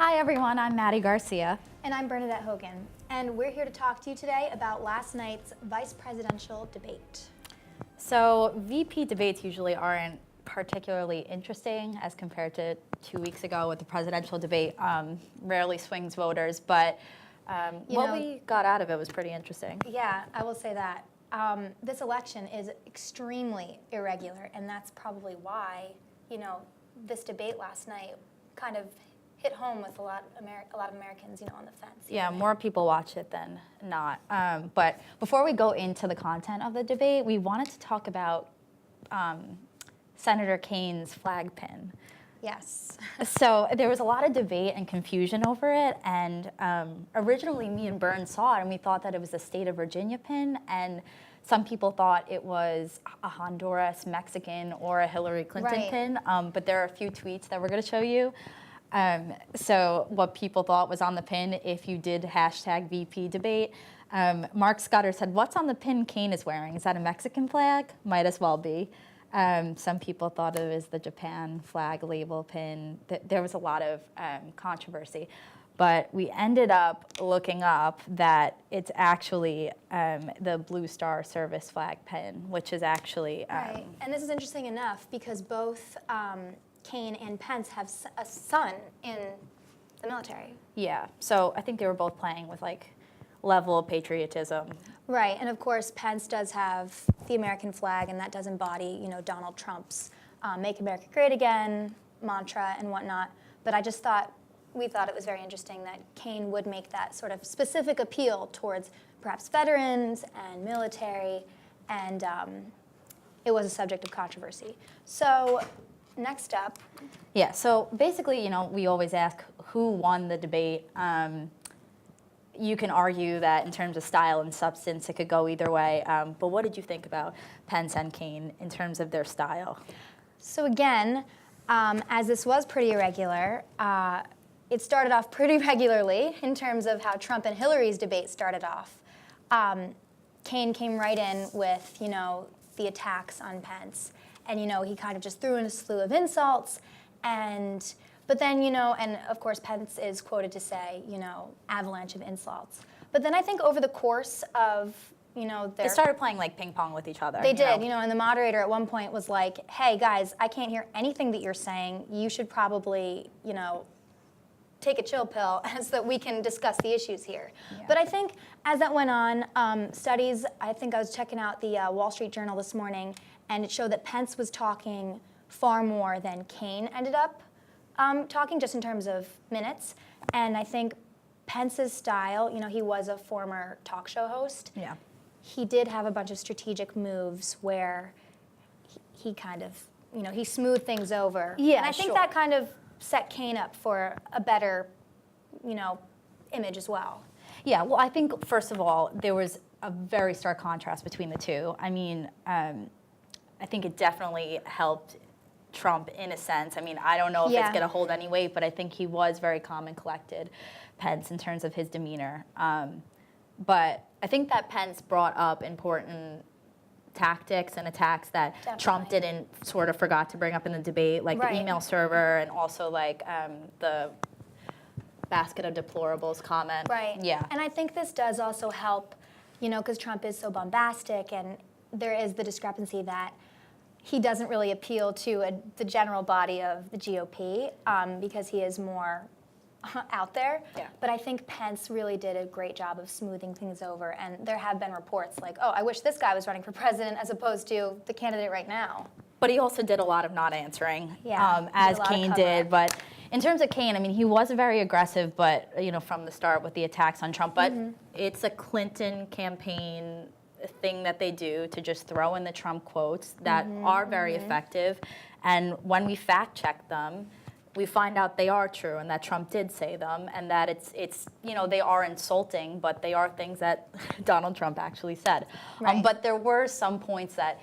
Hi everyone, I'm Maddie Garcia. And I'm Bernadette Hogan, and we're here to talk to you today about last night's vice presidential debate. So VP debates usually aren't particularly interesting as compared to 2 weeks ago with the presidential debate. Rarely swings voters, but what we got out of it was pretty interesting. Yeah, I will say that. This election is extremely irregular, and that's probably why, this debate last night kind of hit home with a lot of Americans, on the fence. Yeah, more people watch it than not. But before we go into the content of the debate, we wanted to talk about Senator Kane's flag pin. Yes. So there was a lot of debate and confusion over it, and originally me and Bern saw it, and we thought that it was a state of Virginia pin, and some people thought it was a Honduras, Mexican, or a Hillary Clinton pin, but there are a few tweets that we're going to show you. So what people thought was on the pin, if you did hashtag VP debate, Mark Scudder said, "What's on the pin Kane is wearing? Is that a Mexican flag? Might as well be." Some people thought it was the Japan flag label pin. There was a lot of controversy. But we ended up looking up that it's actually the Blue Star Service flag pin, which is actually... right, and this is interesting enough because both Kane and Pence have a son in the military. Yeah, so I think they were both playing with level of patriotism. Right, and of course Pence does have the American flag, and that does embody, Donald Trump's "Make America Great Again" mantra and whatnot. But we thought it was very interesting that Kane would make that sort of specific appeal towards perhaps veterans and military, and it was a subject of controversy. So next up. Yeah, so basically, we always ask who won the debate. You can argue that in terms of style and substance, it could go either way. But what did you think about Pence and Kane in terms of their style? So again, as this was pretty irregular, it started off pretty regularly in terms of how Trump and Hillary's debate started off. Kane came right in with, the attacks on Pence. And, he kind of just threw in a slew of insults. But then, and of course, Pence is quoted to say, avalanche of insults. But then I think over the course of, they started playing ping pong with each other. They did, and the moderator at one point was like, "Hey, guys, I can't hear anything that you're saying. You should probably, take a chill pill so that we can discuss the issues here." Yeah. But I think as that went on, studies, I think I was checking out the Wall Street Journal this morning, and it showed that Pence was talking far more than Kane ended up talking, just in terms of minutes. And I think Pence's style, he was a former talk show host. Yeah. He did have a bunch of strategic moves where he kind of, he smoothed things over. Yeah, and I think that kind of set Kane up for a better, image as well. Yeah, well, I think, first of all, there was a very stark contrast between the two. I mean, I think it definitely helped Trump in a sense. I mean, I don't know if it's going to hold any weight, but I think he was very calm and collected, Pence, in terms of his demeanor. But I think that Pence brought up important tactics and attacks that Trump didn't sort of forgot to bring up in the debate, like the email server and also the basket of deplorables comment. Right. Yeah. And I think this does also help, because Trump is so bombastic, and there is the discrepancy that he doesn't really appeal to the general body of the GOP because he is more out there. Yeah. But I think Pence really did a great job of smoothing things over. And there have been reports like, "Oh, I wish this guy was running for president as opposed to the candidate right now." But he also did a lot of not answering, as Kane did. But in terms of Kane, I mean, he was very aggressive, but from the start with the attacks on Trump. But it's a Clinton campaign thing that they do to just throw in the Trump quotes that are very effective. And when we fact check them, we find out they are true and that Trump did say them, and that it's they are insulting, but they are things that Donald Trump actually said. Right. But there were some points that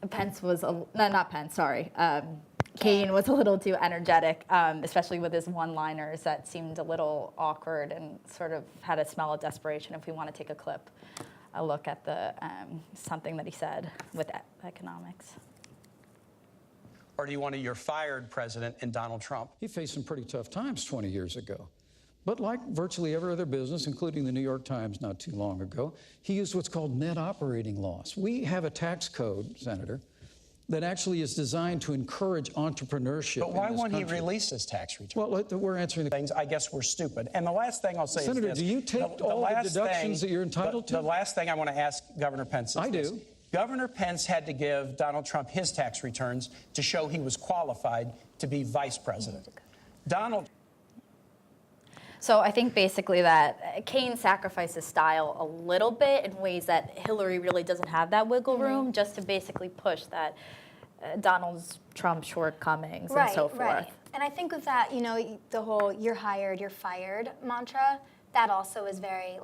Kane was a little too energetic, especially with his one-liners that seemed a little awkward and sort of had a smell of desperation. If we want to take a look at the something that he said with economics. or do you want a you're fired president in Donald Trump? He faced some pretty tough times 20 years ago. But like virtually every other business, including the New York Times not too long ago, he used what's called net operating loss. We have a tax code, Senator, that actually is designed to encourage entrepreneurship. But why in this won't he country. release his tax return? Well, we're answering the Things I guess we're stupid. And the last thing I'll say Senator, is this. do you take all the last deductions thing- that you're entitled to? The last thing I want to ask Governor Pence is I this. do. Governor Pence had to give Donald Trump his tax returns to show he was qualified to be vice president. Donald So I think basically that Kaine sacrifices style a little bit in ways that Hillary really doesn't have that wiggle room, just to basically push that Donald Trump shortcomings and so forth. Right. And I think with that, you know, the whole "you're hired, you're fired" mantra, that also is very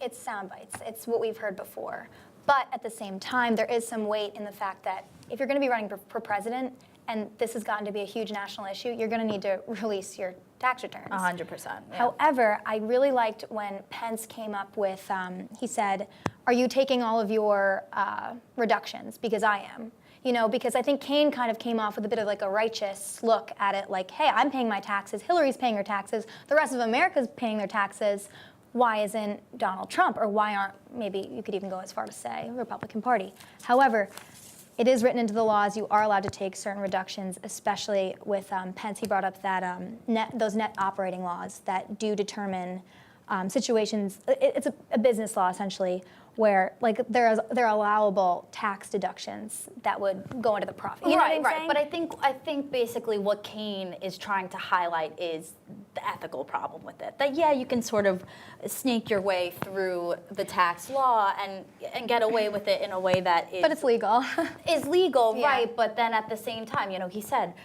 it's sound bites. It's what we've heard before. But at the same time, there is some weight in the fact that if you're going to be running for president, and this has gotten to be a huge national issue, you're going to need to release your tax returns. 100%. Yeah. However, I really liked when Pence came up with, he said, "Are you taking all of your reductions? Because I am." You know, because I think Kaine kind of came off with a bit of a righteous look at it, like, hey, I'm paying my taxes, Hillary's paying her taxes, the rest of America's paying their taxes. Why isn't Donald Trump? Or why aren't, maybe you could even go as far to say, the Republican Party. However, it is written into the laws you are allowed to take certain reductions, especially with Pence. He brought up that those net operating laws that do determine situations. It's a business law essentially, where there are allowable tax deductions that would go into the profit. You know what I'm saying? But I think basically what Kaine is trying to highlight is the ethical problem with it. That yeah, you can sort of snake your way through the tax law and get away with it in a way that is. But it's legal. Is legal, Yeah. right? But then at the same time, you know, he said,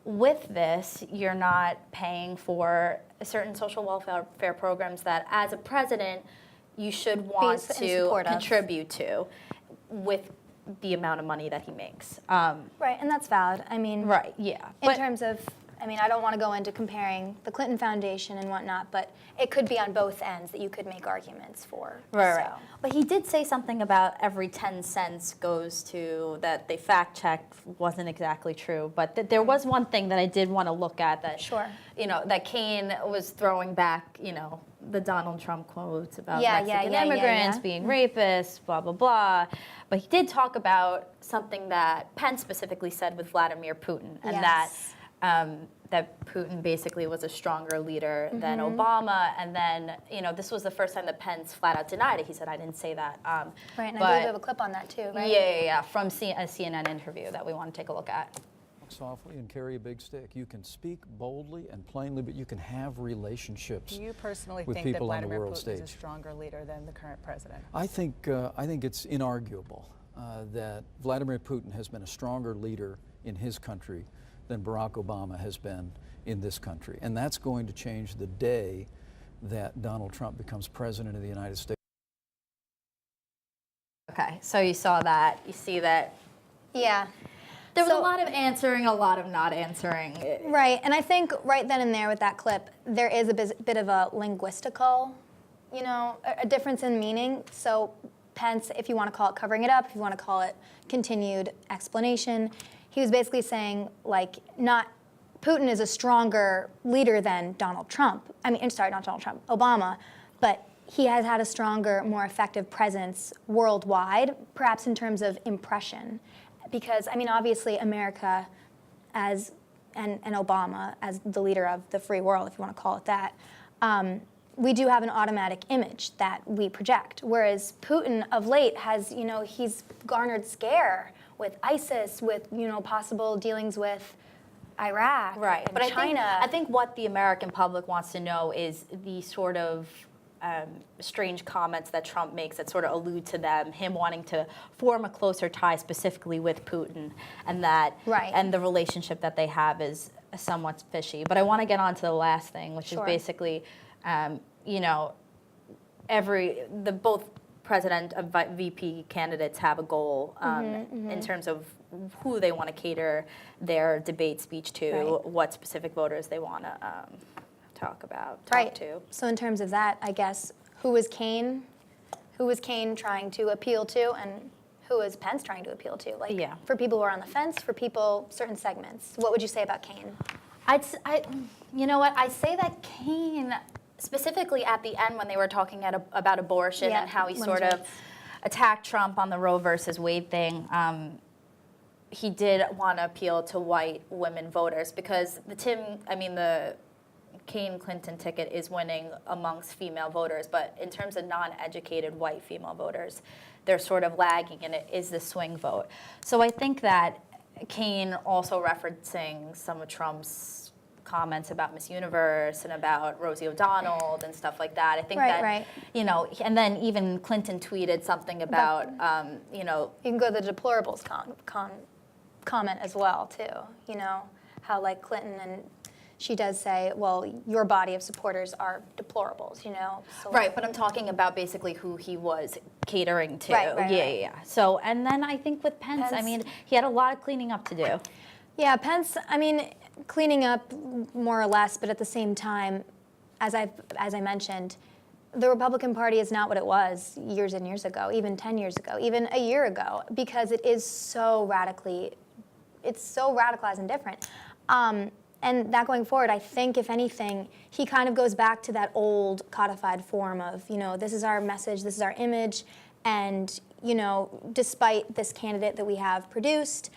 with this, you're not paying for certain social welfare programs that, as a president, you should want in to support of. contribute to with the amount of money that he makes. Right, and that's valid. I mean, Right, yeah. in But terms of, I mean, I don't want to go into comparing the Clinton Foundation and whatnot, but it could be on both ends that you could make arguments for. right. So. But he did say something about every 10 cents goes to, that they fact checked wasn't exactly true. But there was one thing that I did want to look at that, Sure. you know, that Kaine was throwing back, you know, the Donald Trump quotes about Yeah, Mexican yeah, immigrants yeah. being rapists, blah, blah, blah. But he did talk about something that Pence specifically said with Vladimir Putin, and Yes. that Putin basically was a stronger leader than Mm-hmm. Obama. And then, you know, this was the first time that Pence flat out denied it. He said, I didn't say that. Right, and but I believe we have a clip on that too, right? yeah, from a CNN interview that we want to take a look at. Walk softly and carry a big stick. You can speak boldly and plainly, but you can have relationships Do you personally with think that people on the Vladimir world Putin is a stage. stronger leader than the current president? I think it's inarguable that Vladimir Putin has been a stronger leader in his country than Barack Obama has been in this country. And that's going to change the day that Donald Trump becomes president of the United States. Okay, so you saw that. You see that Yeah. there was So- a lot of answering, a lot of not answering. Right, and I think right then and there with that clip, there is a bit of a linguistical, you know, a difference in meaning. So Pence, if you want to call it covering it up, if you want to call it continued explanation, he was basically saying not Putin is a stronger leader than Donald Trump. I mean, sorry, not Donald Trump, Obama, but he has had a stronger, more effective presence worldwide, perhaps in terms of impression. Because, I mean, obviously America and Obama as the leader of the free world, if you want to call it that, we do have an automatic image that we project. Whereas Putin of late has, you know, he's garnered scare with ISIS, with, you know, possible dealings with Iraq Right, and but China. I think what the American public wants to know is the sort of strange comments that Trump makes that sort of allude to him wanting to form a closer tie specifically with Putin, and that Right. and the relationship that they have is somewhat fishy. But I want to get on to the last thing, which Sure. is basically, you know, both president and VP candidates have a goal in terms of who they want to cater their debate speech to, Right. what specific voters they want to talk Right. to. So in terms of that, I guess, who was Kaine trying to appeal to, and who is Pence trying to appeal to? Like, Yeah. for people who are on the fence, for people, certain segments. What would you say about Kane? You know what? I'd say that Kane, specifically at the end when they were talking about abortion Yeah, and how he women's sort of rights. attacked Trump on the Roe versus Wade thing, he did want to appeal to white women voters because the Kane-Clinton ticket is winning amongst female voters, but in terms of non-educated white female voters, they're sort of lagging, and it is the swing vote. So I think that Kane also referencing some of Trump's comments about Miss Universe and about Rosie O'Donnell and stuff like that. I think Right. and then even Clinton tweeted something about, You can go to the deplorables comment as well, too. How like Clinton, and she does say, well, your body of supporters are deplorables, So, right, but I'm talking about basically who he was catering to. Right. Yeah. So, and then I think with Pence, he had a lot of cleaning up to do. Yeah, Pence, cleaning up more or less, but at the same time, as I mentioned, the Republican Party is not what it was years and years ago, even 10 years ago, even a year ago, because it is so radicalized and different. And that going forward, I think, if anything, he kind of goes back to that old codified form of, this is our message, this is our image, and, despite this candidate that we have produced,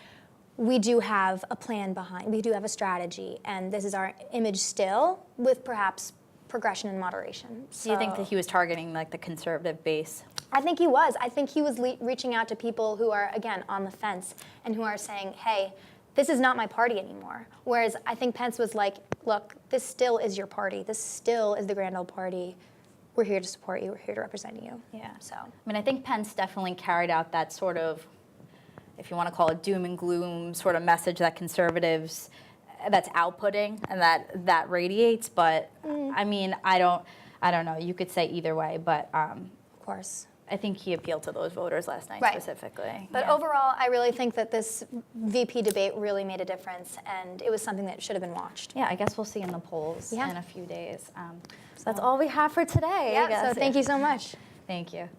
we do have a plan behind, we do have a strategy, and this is our image still, with perhaps progression and moderation. Do you think that he was targeting like the conservative base? I think he was. I think he was reaching out to people who are, again, on the fence and who are saying, hey, this is not my party anymore. Whereas I think Pence was like, look, this still is your party. This still is the Grand Old Party. We're here to support you. We're here to represent you. Yeah. So, I think Pence definitely carried out that sort of, if you want to call it doom and gloom sort of message that conservatives, that's outputting and that radiates. But I don't know. You could say either way, but of course. I think he appealed to those voters last night Right. specifically. But Yeah. overall, I really think that this VP debate really made a difference, and it was something that should have been watched. Yeah, I guess we'll see in the polls Yeah. in a few days. So that's all we have for today. I Yeah, guess. so thank you so much. Thank you.